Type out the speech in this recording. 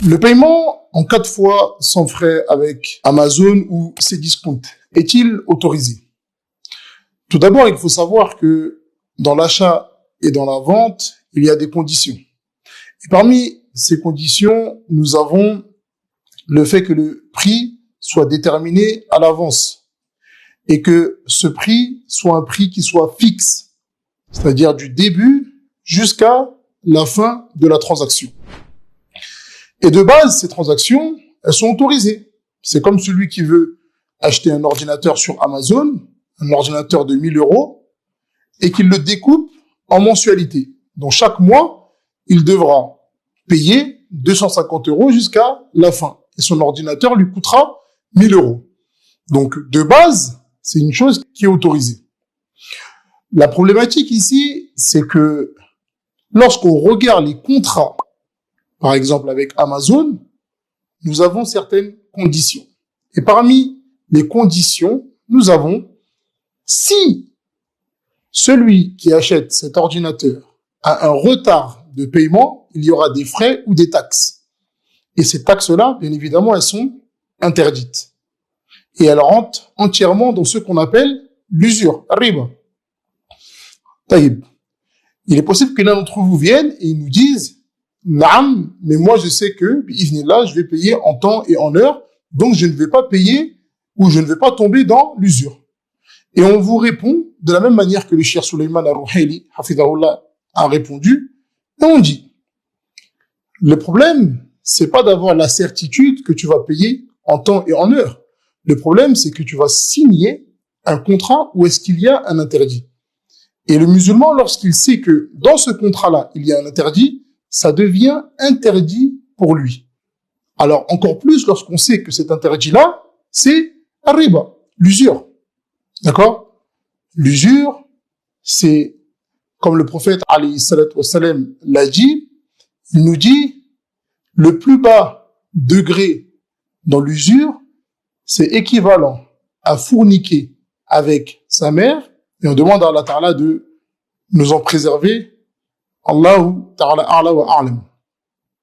Le paiement en 4 fois sans frais avec Amazon ou Cdiscount est-il autorisé? Tout d'abord, il faut savoir que dans l'achat et dans la vente, il y a des conditions. Et parmi ces conditions, nous avons le fait que le prix soit déterminé à l'avance et que ce prix soit un prix qui soit fixe, c'est-à-dire du début jusqu'à la fin de la transaction. Et de base, ces transactions, elles sont autorisées. C'est comme celui qui veut acheter un ordinateur sur Amazon, un ordinateur de 1000 euros, et qu'il le découpe en mensualité. Donc chaque mois, il devra payer 250 euros jusqu'à la fin. Et son ordinateur lui coûtera 1000 euros. Donc de base, c'est une chose qui est autorisée. La problématique ici, c'est que lorsqu'on regarde les contrats, par exemple avec Amazon, nous avons certaines conditions. Et parmi les conditions, nous avons, si celui qui achète cet ordinateur a un retard de paiement, il y aura des frais ou des taxes. Et ces taxes-là, bien évidemment, elles sont interdites. Et elles rentrent entièrement dans ce qu'on appelle l'usure, riba. Taïb. Il est possible que l'un d'entre vous vienne et nous dise Naam, mais moi je sais que, là, je vais payer en temps et en heure, donc je ne vais pas payer ou je ne vais pas tomber dans l'usure. Et on vous répond de la même manière que le Cheikh Souleymane Al-Ruhaili, hafidahullah, a répondu, et on dit, le problème, c'est pas d'avoir la certitude que tu vas payer en temps et en heure. Le problème, c'est que tu vas signer un contrat où est-ce qu'il y a un interdit. Et le musulman, lorsqu'il sait que dans ce contrat-là, il y a un interdit, ça devient interdit pour lui. Alors, encore plus lorsqu'on sait que cet interdit-là, c'est riba, l'usure. D'accord? L'usure, c'est, comme le prophète, alayhi salatu wassalam, l'a dit, il nous dit, le plus bas degré dans l'usure, c'est équivalent à fourniquer avec sa mère, et on demande à Allah Ta'ala de nous en préserver. Allahu Ta'ala a'la wa a'lam.